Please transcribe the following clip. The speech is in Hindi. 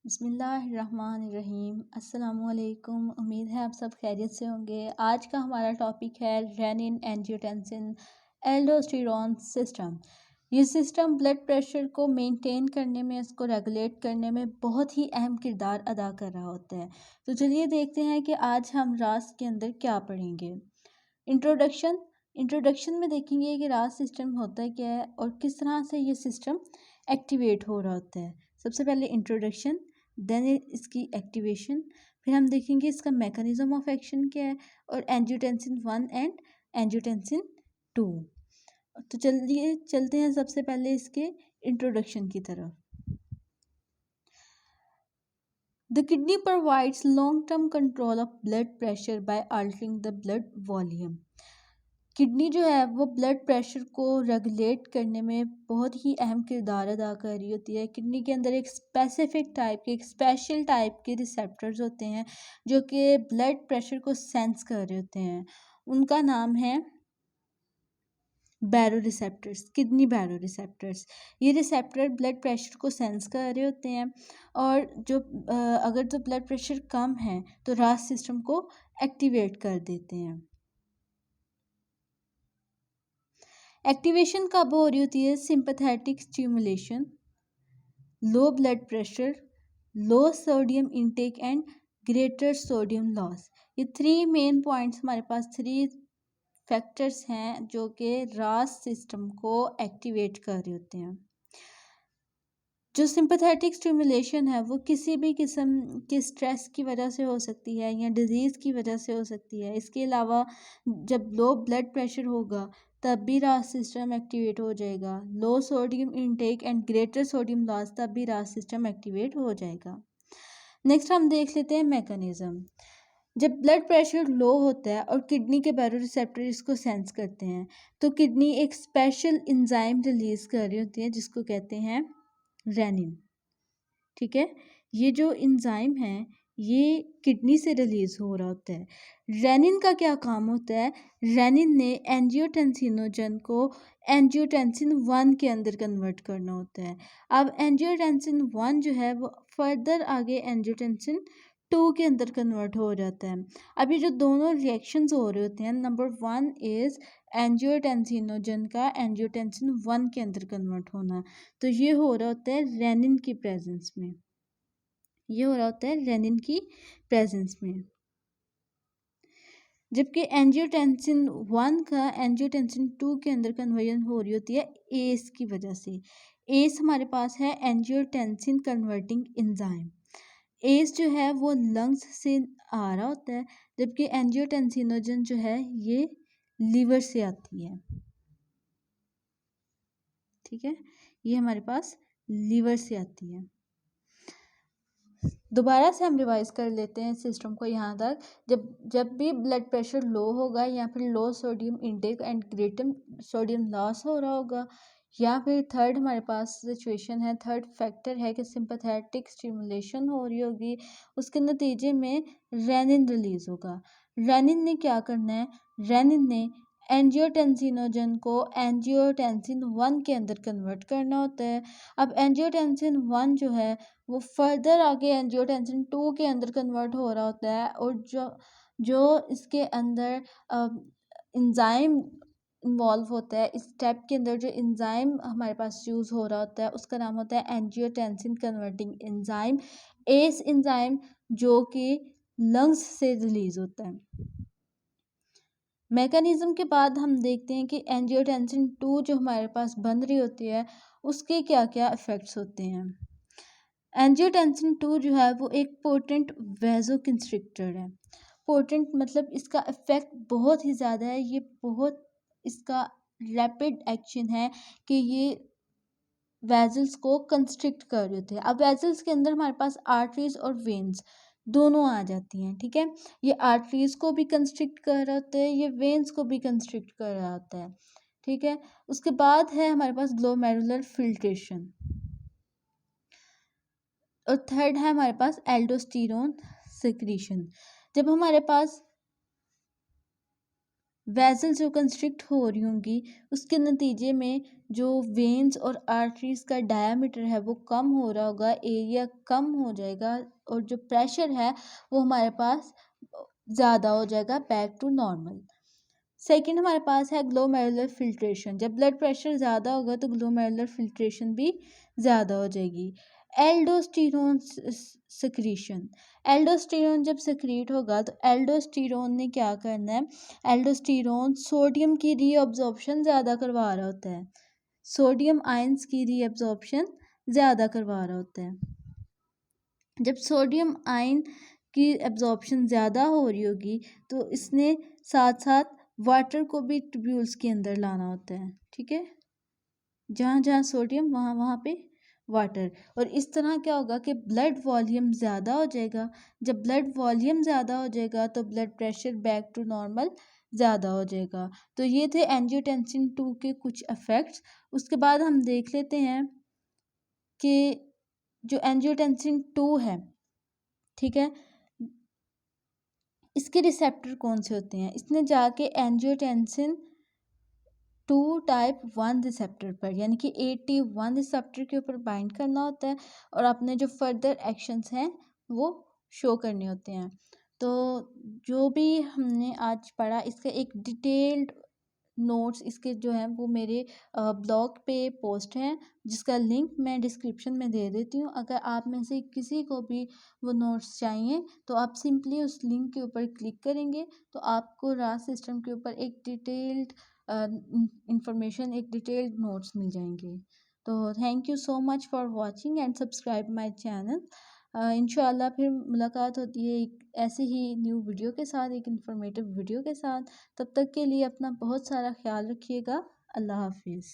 बिस्मिल्लाहिर्रहमानिर्रहीम। अस्सलामुअलैकुम। उम्मीद है आप सब खैरियत से होंगे। आज का हमारा टॉपिक है रेनिन एंजियोटेंसिन एल्डोस्टेरोन सिस्टम। ये सिस्टम ब्लड प्रेशर को मेंटेन करने में, इसको रेगुलेट करने में बहुत ही अहम किरदार अदा कर रहा होता है। तो चलिए देखते हैं कि आज हम रास के अंदर क्या पढ़ेंगे। इंट्रोडक्शन में देखेंगे कि रास सिस्टम होता क्या है और किस तरह से ये सिस्टम एक्टिवेट हो रहा होता है। सबसे पहले इंट्रोडक्शन, देन इसकी एक्टिवेशन, फिर हम देखेंगे इसका मैकेनिज्म ऑफ एक्शन क्या है और एंजियोटेंसिन 1 एंड एंजियोटेंसिन 2। तो चलिए चलते हैं सबसे पहले इसके इंट्रोडक्शन की तरफ। The kidney provides long-term control of blood pressure by altering the blood volume. Kidney जो है वो ब्लड प्रेशर को रेगुलेट करने में बहुत ही अहम किरदार अदा कर रही होती है। किडनी के अंदर एक स्पेसिफिक टाइप के, एक स्पेशल टाइप के रिसेप्टर्स होते हैं जो कि ब्लड प्रेशर को सेंस कर रहे होते हैं। उनका नाम है बैरो रिसेप्टर्स, किडनी बैरो रिसेप्टर्स। ये रिसेप्टर ब्लड प्रेशर को सेंस कर रहे होते हैं और जो अगर जो ब्लड प्रेशर कम है तो रास सिस्टम को एक्टिवेट कर देते हैं। एक्टिवेशन कब हो रही होती है? Sympathetic stimulation, low blood pressure, low sodium intake and greater sodium loss. ये थ्री मेन पॉइंट्स हमारे पास, थ्री फैक्टर्स हैं जो कि रास सिस्टम को एक्टिवेट कर रहे होते हैं। जो सिंपैथेटिक स्टिमुलेशन है वो किसी भी किस्म के स्ट्रेस की वजह से हो सकती है या डिजीज़ की वजह से हो सकती है। इसके अलावा जब लो ब्लड प्रेशर होगा तब भी रास सिस्टम एक्टिवेट हो जाएगा। Low sodium intake and greater sodium loss, तब भी रास सिस्टम एक्टिवेट हो जाएगा। नेक्स्ट हम देख लेते हैं मैकेनिज्म। जब ब्लड प्रेशर लो होता है और किडनी के बैरो रिसेप्टर इसको सेंस करते हैं तो किडनी एक स्पेशल एंजाइम रिलीज कर रही होती है जिसको कहते हैं रेनिन। ठीक है, ये जो एंजाइम है ये किडनी से रिलीज हो रहा होता है। रेनिन का क्या काम होता है? रेनिन ने एंजियोटेंसिनोजन को एंजियोटेंसिन 1 के अंदर कन्वर्ट करना होता है। अब एंजियोटेंसिन 1 जो है वो फर्दर आगे एंजियोटेंसिन 2 के अंदर कन्वर्ट हो जाता है। अभी जो दोनों रिएक्शंस हो रहे होते हैं, नंबर 1 इज़ एंजियोटेंसिनोजन का एंजियोटेंसिन 1 के अंदर कन्वर्ट होना, तो ये हो रहा होता है रेनिन की प्रेजेंस में। ये हो रहा होता है रेनिन की प्रेजेंस में। जबकि एंजियोटेंसिन 1 का एंजियोटेंसिन 2 के अंदर कन्वर्जन हो रही होती है एस की वजह से। एस हमारे पास है एंजियोटेंसिन कन्वर्टिंग एंजाइम। एस जो है वो लंग्स से आ रहा होता है, जबकि एंजियोटेंसिनोजन जो है ये लीवर से आती है। ठीक है, ये हमारे पास लीवर से आती है। दोबारा से हम रिवाइज कर लेते हैं सिस्टम को यहाँ तक। जब भी ब्लड प्रेशर लो होगा या फिर low sodium intake and greater sodium loss हो रहा होगा, या फिर थर्ड हमारे पास सिचुएशन है, थर्ड फैक्टर है कि सिंपैथेटिक स्टिमुलेशन हो रही होगी, उसके नतीजे में रेनिन रिलीज होगा। रेनिन ने क्या करना है? रेनिन ने एंजियोटेंसिनोजन को एंजियोटेंसिन 1 के अंदर कन्वर्ट करना होता है। अब एंजियोटेंसिन 1 जो है वो फर्दर आगे एंजियोटेंसिन 2 के अंदर कन्वर्ट हो रहा होता है और जो इसके अंदर एंजाइम इन्वॉल्व होता है, इस स्टेप के अंदर जो एंजाइम हमारे पास यूज़ हो रहा होता है उसका नाम होता है angiotensin converting enzyme, ACE enzyme, जो कि लंग्स से रिलीज होता है। मैकेनिज्म के बाद हम देखते हैं कि एंजियोटेंसिन 2 जो हमारे पास बन रही होती है उसके क्या क्या इफ़ेक्ट्स होते हैं। एंजियोटेंसिन 2 जो है वो एक पोटेंट वैसोकंस्ट्रिक्टर है। पोटेंट मतलब इसका इफ़ेक्ट बहुत ही ज़्यादा है, ये बहुत इसका रैपिड एक्शन है कि ये वेजल्स को कंस्ट्रिक्ट कर रहे थे। अब वेजल्स के अंदर हमारे पास आर्टरीज और वेन्स दोनों आ जाती हैं। ठीक है, ये आर्टरीज को भी कंस्ट्रिक्ट कर रहा होता है, ये वेन्स को भी कंस्ट्रिक्ट कर रहा होता है। ठीक है, उसके बाद है हमारे पास ग्लोमेरुलर फिल्ट्रेशन, और थर्ड है हमारे पास एल्डोस्टेरोन सिक्रीशन। जब हमारे पास वेसल्स जो कंस्ट्रिक्ट हो रही होंगी उसके नतीजे में जो वेन्स और आर्टरीज का डायामीटर है वो कम हो रहा होगा, एरिया कम हो जाएगा और जो प्रेशर है वो हमारे पास ज़्यादा हो जाएगा बैक टू नॉर्मल। सेकंड हमारे पास है ग्लोमेरुलर फिल्ट्रेशन। जब ब्लड प्रेशर ज़्यादा होगा तो ग्लोमेरुलर फिल्ट्रेशन भी ज़्यादा हो जाएगी। एल्डोस्टेरोन सिक्रीशन, एल्डोस्टेरोन जब सिक्रीट होगा तो एल्डोस्टेरोन ने क्या करना है, एल्डोस्टेरोन सोडियम की रीअब्जॉर्प्शन ज़्यादा करवा रहा होता है, सोडियम आयंस की रीअब्जॉर्प्शन ज़्यादा करवा रहा होता है। जब सोडियम आयन की एब्जॉर्प्शन ज़्यादा हो रही होगी तो इसने साथ साथ वाटर को भी ट्यूब्यूल्स के अंदर लाना होता है, ठीक है, जहाँ जहाँ सोडियम वहाँ वहाँ पे वाटर। और इस तरह क्या होगा कि ब्लड वॉल्यूम ज़्यादा हो जाएगा। जब ब्लड वॉल्यूम ज़्यादा हो जाएगा तो blood pressure back to normal ज़्यादा हो जाएगा। तो ये थे एंजियोटेंसिन 2 के कुछ इफ़ेक्ट्स। उसके बाद हम देख लेते हैं कि जो एंजियोटेंसिन 2 है, ठीक है, इसके रिसेप्टर कौन से होते हैं। इसने जाके एंजियोटेंसिन 2 टाइप 1 रिसेप्टर पर यानी कि 81 रिसेप्टर के ऊपर बाइंड करना होता है और अपने जो फर्दर एक्शंस हैं वो शो करने होते हैं। तो जो भी हमने आज पढ़ा इसका एक डिटेल्ड नोट्स इसके जो हैं वो मेरे ब्लॉग पे पोस्ट हैं, जिसका लिंक मैं डिस्क्रिप्शन में दे देती हूँ। अगर आप में से किसी को भी वो नोट्स चाहिए तो आप सिंपली उस लिंक के ऊपर क्लिक करेंगे तो आपको रास सिस्टम के ऊपर एक डिटेल्ड इंफॉर्मेशन, एक डिटेल्ड नोट्स मिल जाएंगे। तो thank you so much for watching and subscribe my channel. इंशाल्लाह फिर मुलाकात होती है एक ऐसे ही न्यू वीडियो के साथ, एक इन्फॉर्मेटिव वीडियो के साथ। तब तक के लिए अपना बहुत सारा ख्याल रखिएगा। अल्लाह हाफिज़।